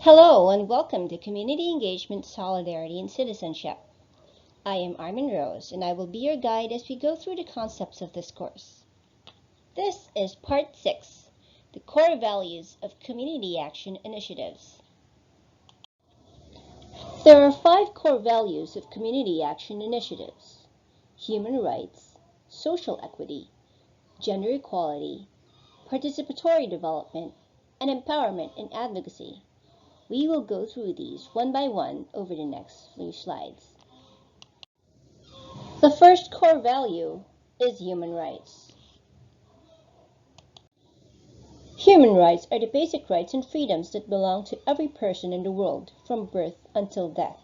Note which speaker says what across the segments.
Speaker 1: Hello and welcome to Community Engagement, Solidarity, and Citizenship. I am Armin Rose and I will be your guide as we go through the concepts of this course. This is Part 6, the core values of community action initiatives. There are 5 core values of community action initiatives: human rights, social equity, gender equality, participatory development, and empowerment and advocacy. We will go through these one by one over the next few slides. The first core value is human rights. Human rights are the basic rights and freedoms that belong to every person in the world from birth until death.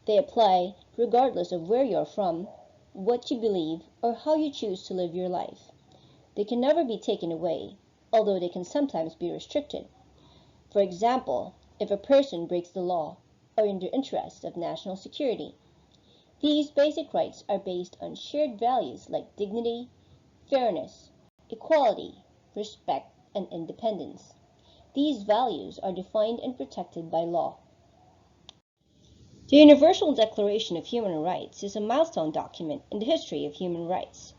Speaker 1: They apply regardless of where you're from, what you believe, or how you choose to live your life. They can never be taken away, although they can sometimes be restricted. For example, if a person breaks the law or in the interest of national security. These basic rights are based on shared values like dignity, fairness, equality, respect, and independence. These values are defined and protected by law. The Universal Declaration of Human Rights is a milestone document in the history of human rights,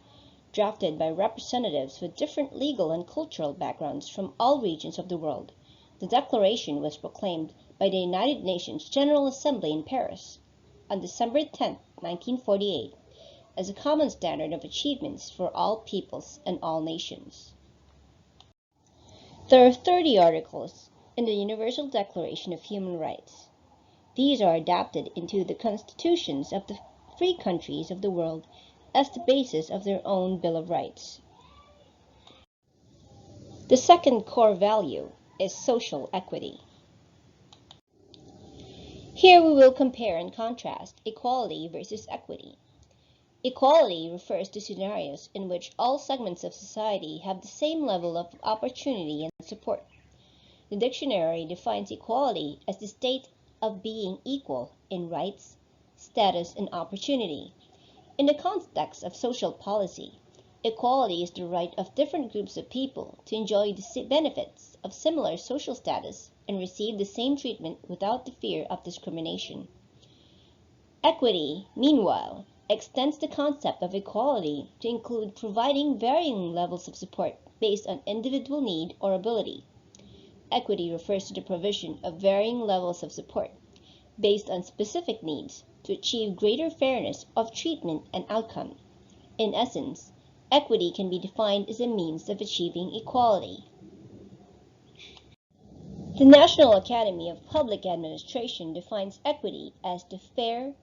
Speaker 1: drafted by representatives with different legal and cultural backgrounds from all regions of the world. The Declaration was proclaimed by the United Nations General Assembly in Paris on December 10, 1948, as a common standard of achievements for all peoples and all nations. There are 30 articles in the Universal Declaration of Human Rights. These are adapted into the constitutions of the free countries of the world as the basis of their own Bill of Rights. The second core value is social equity. Here we will compare and contrast equality versus equity. Equality refers to scenarios in which all segments of society have the same level of opportunity and support. The dictionary defines equality as the state of being equal in rights, status, and opportunity. In the context of social policy, equality is the right of different groups of people to enjoy the benefits of similar social status and receive the same treatment without the fear of discrimination. Equity, meanwhile, extends the concept of equality to include providing varying levels of support based on individual need or ability. Equity refers to the provision of varying levels of support based on specific needs to achieve greater fairness of treatment and outcome. In essence, equity can be defined as a means of achieving equality. The National Academy of Public Administration defines equity as the fair,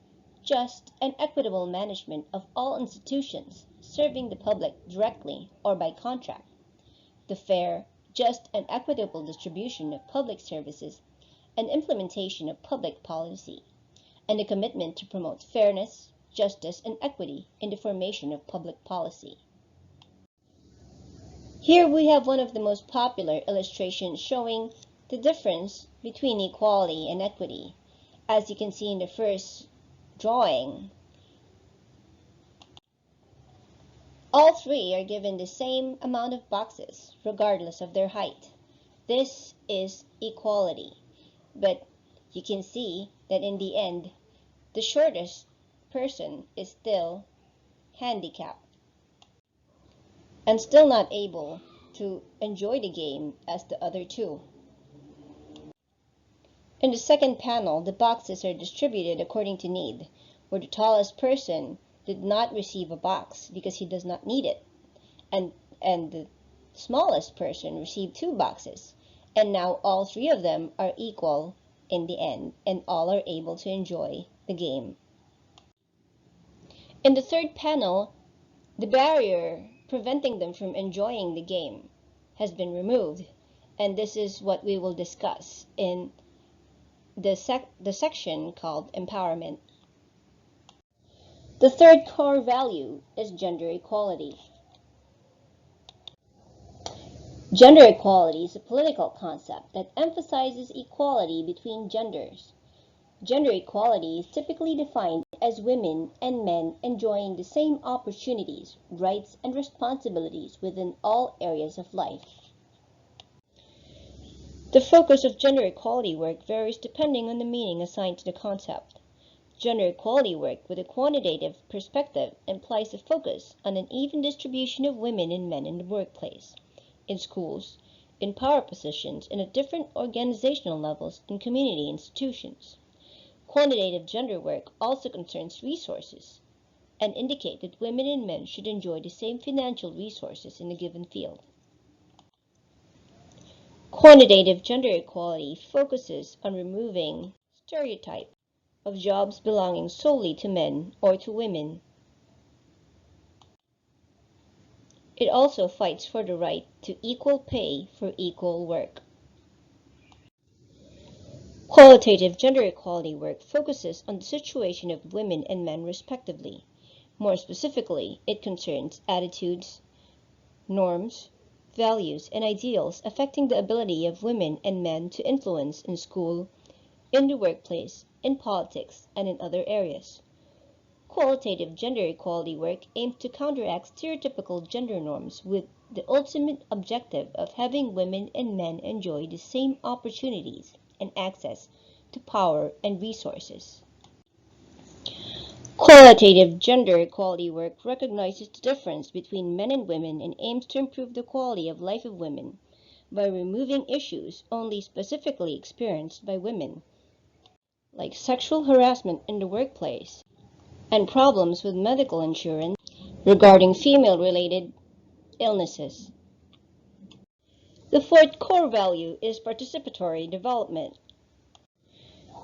Speaker 1: just, and equitable management of all institutions serving the public directly or by contract, the fair, just, and equitable distribution of public services and implementation of public policy, and a commitment to promote fairness, justice, and equity in the formation of public policy. Here we have one of the most popular illustrations showing the difference between equality and equity. As you can see in the first drawing, all three are given the same amount of boxes, regardless of their height. This is equality, but you can see that in the end, the shortest person is still handicapped and still not able to enjoy the game as the other two. In the second panel, the boxes are distributed according to need, where the tallest person did not receive a box because he does not need it, and the smallest person received 2 boxes, and now all 3 of them are equal in the end, and all are able to enjoy the game. In the third panel, the barrier preventing them from enjoying the game has been removed, and this is what we will discuss in the section called empowerment. The third core value is gender equality. Gender equality is a political concept that emphasizes equality between genders. Gender equality is typically defined as women and men enjoying the same opportunities, rights, and responsibilities within all areas of life. The focus of gender equality work varies depending on the meaning assigned to the concept. Gender equality work with a quantitative perspective implies a focus on an even distribution of women and men in the workplace, in schools, in power positions, and at different organizational levels in community institutions. Quantitative gender work also concerns resources and indicate that women and men should enjoy the same financial resources in a given field. Quantitative gender equality focuses on removing stereotype of jobs belonging solely to men or to women. It also fights for the right to equal pay for equal work. Qualitative gender equality work focuses on the situation of women and men respectively. More specifically, it concerns attitudes, norms, values, and ideals affecting the ability of women and men to influence in school, in the workplace, in politics, and in other areas. Qualitative gender equality work aims to counteract stereotypical gender norms with the ultimate objective of having women and men enjoy the same opportunities and access to power and resources. Qualitative gender equality work recognizes the difference between men and women and aims to improve the quality of life of women by removing issues only specifically experienced by women, like sexual harassment in the workplace and problems with medical insurance regarding female-related illnesses. The fourth core value is participatory development.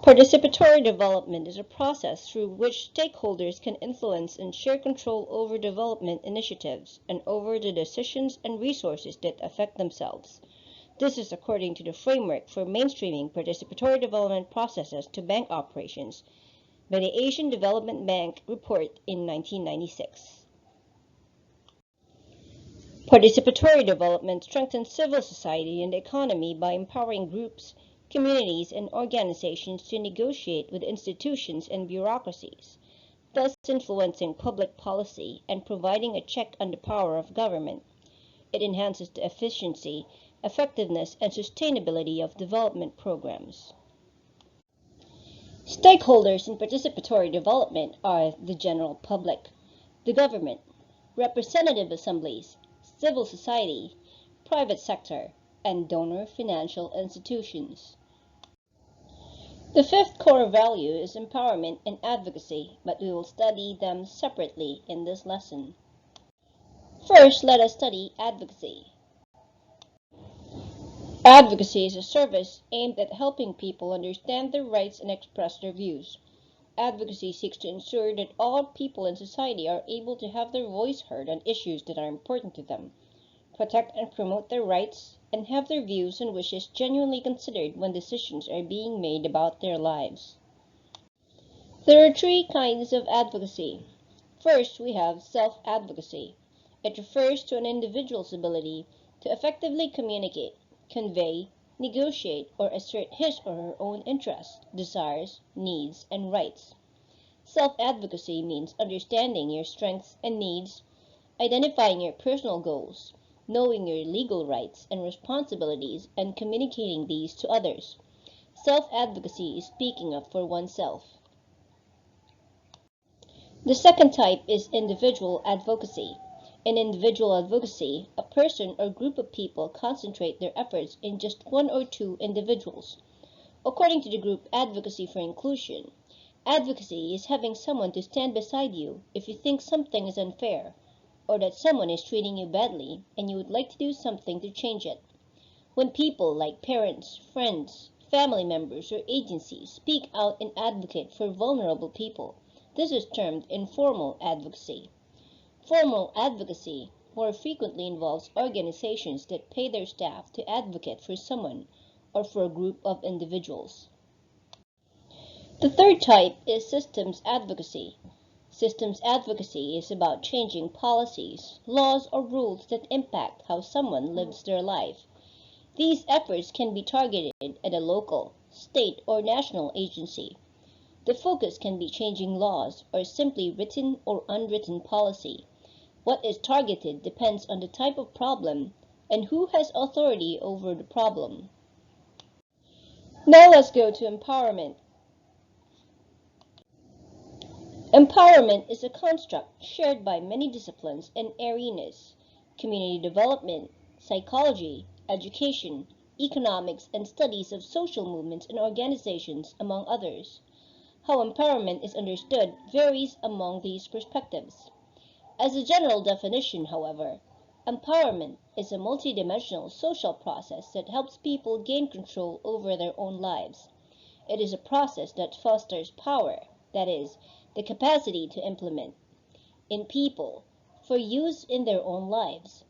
Speaker 1: Participatory development is a process through which stakeholders can influence and share control over development initiatives and over the decisions and resources that affect themselves. This is according to the framework for mainstreaming participatory development processes to bank operations by the Asian Development Bank report in 1996. Participatory development strengthens civil society and the economy by empowering groups, communities, and organizations to negotiate with institutions and bureaucracies, thus influencing public policy and providing a check on the power of government. It enhances the efficiency, effectiveness, and sustainability of development programs. Stakeholders in participatory development are the general public, the government, representative assemblies, civil society, private sector, and donor financial institutions. The fifth core value is empowerment and advocacy, but we will study them separately in this lesson. First, let us study advocacy. Advocacy is a service aimed at helping people understand their rights and express their views. Advocacy seeks to ensure that all people in society are able to have their voice heard on issues that are important to them, protect and promote their rights, and have their views and wishes genuinely considered when decisions are being made about their lives. There are three kinds of advocacy. First, we have self-advocacy. It refers to an individual's ability to effectively communicate, convey, negotiate, or assert his or her own interests, desires, needs, and rights. Self-advocacy means understanding your strengths and needs, identifying your personal goals, knowing your legal rights and responsibilities, and communicating these to others. Self-advocacy is speaking up for oneself. The second type is individual advocacy. In individual advocacy, a person or group of people concentrate their efforts in just one or two individuals. According to the group Advocacy for Inclusion, advocacy is having someone to stand beside you if you think something is unfair, or that someone is treating you badly and you would like to do something to change it. When people like parents, friends, family members, or agencies speak out and advocate for vulnerable people, this is termed informal advocacy. Formal advocacy more frequently involves organizations that pay their staff to advocate for someone or for a group of individuals. The third type is systems advocacy. Systems advocacy is about changing policies, laws, or rules that impact how someone lives their life. These efforts can be targeted at a local, state, or national agency. The focus can be changing laws or simply written or unwritten policy. What is targeted depends on the type of problem and who has authority over the problem. Now let's go to empowerment. Empowerment is a construct shared by many disciplines and arenas: community development, psychology, education, economics, and studies of social movements and organizations, among others. How empowerment is understood varies among these perspectives. As a general definition, however, empowerment is a multidimensional social process that helps people gain control over their own lives. It is a process that fosters power, that is, the capacity to implement, in people for use in their own lives,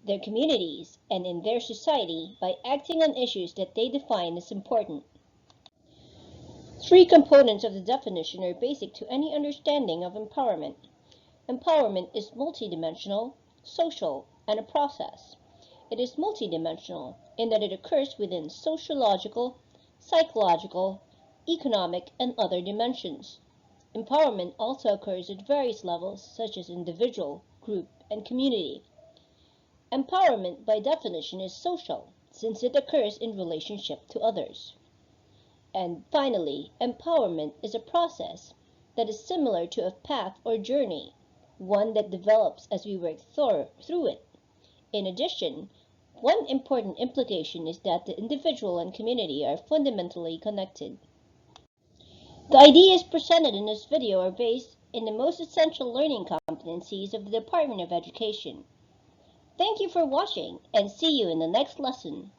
Speaker 1: their communities, and in their society by acting on issues that they define as important. Three components of the definition are basic to any understanding of empowerment. Empowerment is multidimensional, social, and a process. It is multidimensional in that it occurs within sociological, psychological, economic, and other dimensions. Empowerment also occurs at various levels, such as individual, group, and community. Empowerment, by definition, is social, since it occurs in relationship to others. And finally, empowerment is a process that is similar to a path or journey, one that develops as we work through it. In addition, one important implication is that the individual and community are fundamentally connected. The ideas presented in this video are based in the most essential learning competencies of the Department of Education. Thank you for watching, and see you in the next lesson.